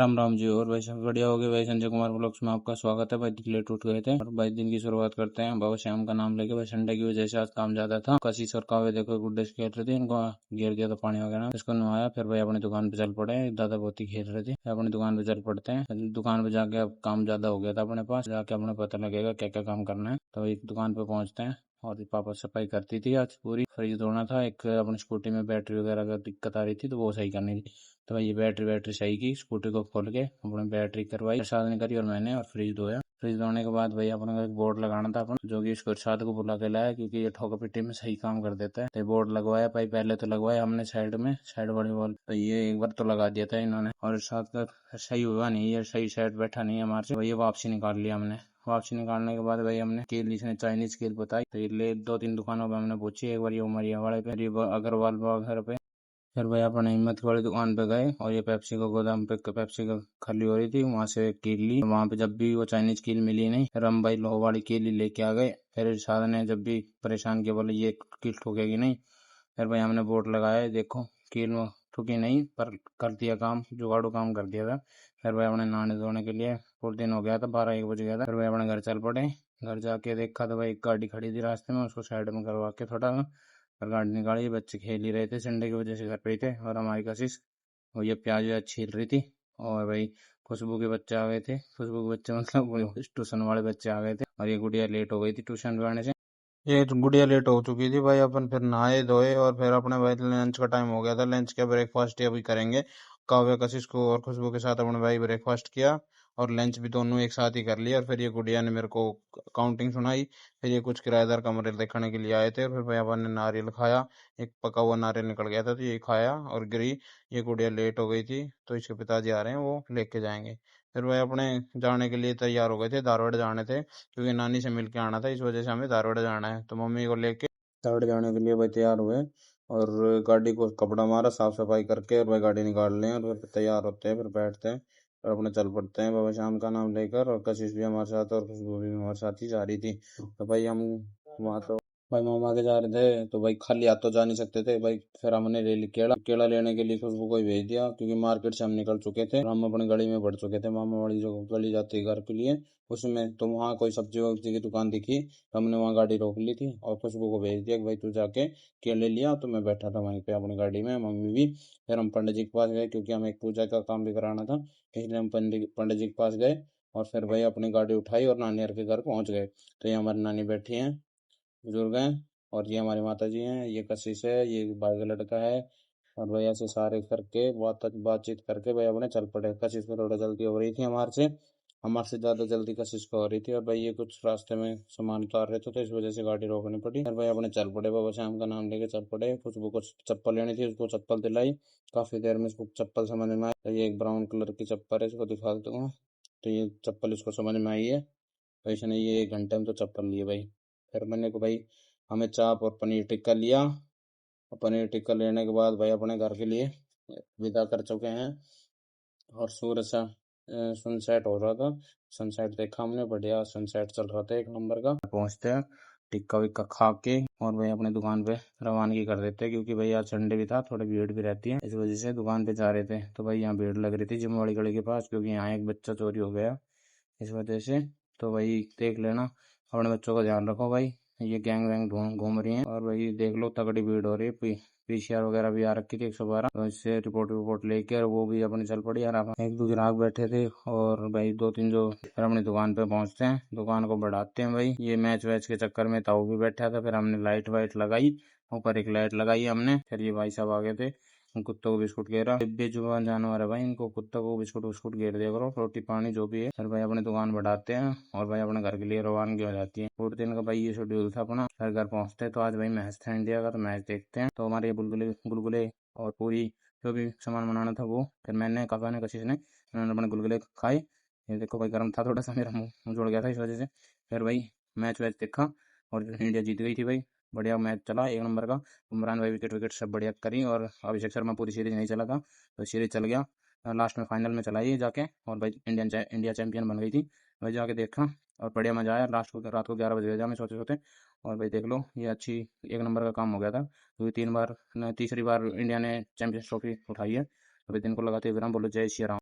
राम राम जी। और भाई सब बढ़िया हो गए भाई। संजय कुमार ब्लॉग्स में आपका स्वागत है भाई। लेट उठ गए थे और भाई दिन की शुरुआत करते हैं बाबा श्याम का नाम लेके। भाई संडे की वजह से आज काम ज्यादा था। कशिश और कावे देखो गुड्डे से खेल रहे थे, इनको गिर दिया था पानी वगैरह, इसको नहाया। फिर भाई अपनी दुकान पे चल पड़े। दादा बहुत ही खेल रहे थे, अपनी दुकान पे चल पड़ते हैं। दुकान पे जाके अब काम ज्यादा हो गया था अपने पास, जाके अपने पता लगेगा क्या क्या काम करना है। तो एक दुकान पे पहुंचते हैं और पापा सफाई करती थी आज पूरी। फ्रिज धोना था, एक अपनी स्कूटी में बैटरी वगैरह का दिक्कत आ रही थी तो वो सही करनी थी। तो भाई ये बैटरी सही की, स्कूटी को खोल के अपनी बैटरी करवाई, प्रसाद ने करी और मैंने, और फ्रिज धोया। फ्रिज धोने के बाद भाई अपने को एक बोर्ड लगाना था अपन, जो कि इसको इरशाद को बुला के लाया क्योंकि ये ठोका पिट्टी में सही काम कर देता है। तो बोर्ड लगवाया भाई, पहले तो लगवाया हमने साइड में, साइड वाली वॉल। तो ये एक बार तो लगा दिया था इन्होंने, और इरशाद का सही हुआ नहीं, ये सही साइड बैठा नहीं है हमारे से। वही वापसी निकाल लिया हमने। वापसी निकालने के बाद भाई हमने केल, इसने चाइनीज केल बताई। तो ये ले 2-3 दुकानों पे हमने पूछी, एक बार ये उमरिया वाले पे, अग्रवाल बाग पे। फिर भाई अपने हिम्मत वाली दुकान पे गए और ये पेप्सी का गोदाम पे पेप्सी का खाली हो रही थी, वहां से एक कील ली। वहां पे जब भी वो चाइनीज कील मिली नहीं, फिर हम भाई लोह वाली कील ही लेके आ गए। फिर इरशाद ने जब भी परेशान किया, बोले ये कील ठोकेगी नहीं। फिर भाई हमने बोर्ड लगाया, देखो कील में ठुकी नहीं पर कर दिया काम, जुगाड़ू काम कर दिया था। फिर भाई अपने नहाने धोने के लिए पूरा दिन हो गया था, 12-1 बज गया था। फिर भाई अपने घर चल पड़े। घर जाके देखा तो भाई एक गाड़ी खड़ी थी रास्ते में, उसको साइड में करवा के थोड़ा, और गाड़ी निकाली। बच्चे खेल ही रहे थे, संडे की वजह से घर पे ही थे। और हमारी कशिश वो ये प्याज व्याज छील रही थी। और भाई खुशबू के बच्चे आ गए थे, खुशबू के बच्चे मतलब वो ट्यूशन वाले बच्चे आ गए थे। और ये गुड़िया लेट हो गई थी ट्यूशन पे आने से। ये तो गुड़िया लेट हो चुकी थी भाई। अपन फिर नहाए धोए और फिर अपने भाई लंच का टाइम हो गया था। लंच का ब्रेकफास्ट अभी करेंगे। काव्या कशिश को और खुशबू के साथ अपने भाई ब्रेकफास्ट किया और लंच भी दोनों एक साथ ही कर लिया। और फिर ये गुड़िया ने मेरे को काउंटिंग सुनाई। फिर ये कुछ किराएदार कमरे देखने के लिए आए थे। और फिर भाई अपन ने नारियल खाया, एक पका हुआ नारियल निकल गया था तो ये खाया और गिरी। ये गुड़िया लेट हो गई थी तो इसके पिताजी आ रहे हैं, वो लेके जाएंगे। फिर भाई अपने जाने के लिए तैयार हो गए थे, धारवाड़ जाने थे क्योंकि नानी से मिल के आना था, इस वजह से हमें धारवाड़ जाना है। तो मम्मी को लेके धारवाड़ जाने के लिए भाई तैयार हुए और गाड़ी को कपड़ा मारा, साफ सफाई करके और भाई गाड़ी निकाल लें और फिर तैयार होते हैं, फिर बैठते हैं और अपने चल पड़ते हैं बाबा श्याम का नाम लेकर। और कशिश भी हमारे साथ और खुशबू भी हमारे साथ ही जा रही थी। तो भाई हम वहाँ तो भाई मामा के जा रहे थे तो भाई खाली हाथ तो जा नहीं सकते थे भाई। फिर हमने ले ली केला, केला लेने के लिए खुशबू को ही भेज दिया क्योंकि मार्केट से हम निकल चुके थे और हम अपनी गली में बढ़ चुके थे, मामा वाली जो गली जाती है घर के लिए उसमें। तो वहाँ कोई सब्जी वब्जी की दुकान दिखी तो हमने वहाँ गाड़ी रोक ली थी और खुशबू को भेज दिया कि भाई तू जाके केले लिया। तो मैं बैठा था वहीं पे अपनी गाड़ी में, मम्मी भी। फिर हम पंडित जी के पास गए क्योंकि हमें एक पूजा का काम भी कराना था, इसलिए हम पंडित जी के पास गए। और फिर भाई अपनी गाड़ी उठाई और नानी के घर पहुंच गए। तो ये हमारी नानी बैठी हैं, बुजुर्ग हैं। और ये हमारी माता जी हैं, ये कशिश है, ये भाई का लड़का है। और भाई ऐसे सारे करके बातचीत करके भाई अपने चल पड़े। कशिश को थोड़ा जल्दी हो रही थी हमारे से ज्यादा जल्दी कशिश को हो रही थी। और भाई ये कुछ रास्ते में सामान उतार रहे थे तो इस वजह से गाड़ी रोकनी पड़ी। और भाई अपने चल पड़े, बाबा श्याम का नाम लेके चल पड़े। खुशबू को चप्पल लेनी थी, उसको चप्पल दिलाई। काफी देर में इसको चप्पल समझ में आई। तो ये एक ब्राउन कलर की चप्पल है, इसको दिखा दूंगा। तो ये चप्पल इसको समझ में आई है। तो इसने ये 1 घंटे में तो चप्पल लिए भाई। फिर मैंने को भाई हमें चाप और पनीर टिक्का लिया। और पनीर टिक्का लेने के बाद भाई अपने घर के लिए विदा कर चुके हैं। और सूरज सा सनसेट हो रहा था, सनसेट देखा हमने, बढ़िया सनसेट चल रहा था, एक नंबर का। पहुंचते हैं, टिक्का विक्का खा के और भाई अपने दुकान पे रवानगी कर देते हैं क्योंकि भाई आज संडे भी था, थोड़ी भीड़ भी रहती है, इस वजह से दुकान पे जा रहे थे। तो भाई यहाँ भीड़ लग रही थी जिम वाली गली के पास क्योंकि यहाँ एक बच्चा चोरी हो गया इस वजह से। तो भाई देख लेना, अपने बच्चों का ध्यान रखो भाई। ये गैंग वैंग घूम रही हैं और भाई देख लो तगड़ी भीड़ हो रही है। पीसीआर वगैरह भी आ रखी थी 112, तो इससे रिपोर्ट लेके और वो भी अपनी चल पड़ी यार। एक दो ग्राहक बैठे थे और भाई 2-3 जो, फिर अपनी दुकान पे पहुंचते हैं, दुकान को बढ़ाते हैं भाई। ये मैच वैच के चक्कर में था, वो भी बैठा था। फिर हमने लाइट वाइट लगाई, ऊपर एक लाइट लगाई हमने। फिर ये भाई साहब आ गए थे, कुत्तों को बिस्कुट गेरा, बेजुबान जानवर है भाई, इनको कुत्तों को बिस्कुट बिस्कुट गेर दिया करो, रोटी पानी जो भी है। फिर भाई अपनी दुकान बढ़ाते हैं और भाई अपने घर के लिए रवानगी हो जाती है। पूरे दिन का भाई ये शेड्यूल था अपना। फिर घर पहुंचते हैं तो आज भाई मैच था इंडिया का, तो मैच देखते हैं। तो हमारे ये बुलबुले गुलगुले और पूरी जो भी सामान बनाना था वो, फिर मैंने काका ने कशिश ने उन्होंने अपने गुलगुले खाए। ये देखो भाई गर्म था थोड़ा सा, मेरा मुंह जुड़ गया था इस वजह से। फिर भाई मैच वैच देखा और इंडिया जीत गई थी भाई, बढ़िया मैच चला, एक नंबर का। उमरान भाई विकेट विकेट सब बढ़िया करी और अभिषेक शर्मा पूरी सीरीज नहीं चला था तो सीरीज चल गया, लास्ट में फाइनल में चला ये जाके। और भाई इंडिया चैंपियन बन गई थी भाई, जाके देखा और बढ़िया मजा आया। लास्ट को रात को 11 बज गए थे हमें सोते सोते। और भाई देख लो ये अच्छी एक नंबर का काम हो गया था क्योंकि 3 बार तीसरी बार इंडिया ने चैंपियंस ट्रॉफी उठाई है। अभी दिन को लगाते हुए विराम, बोलो जय श्री राम।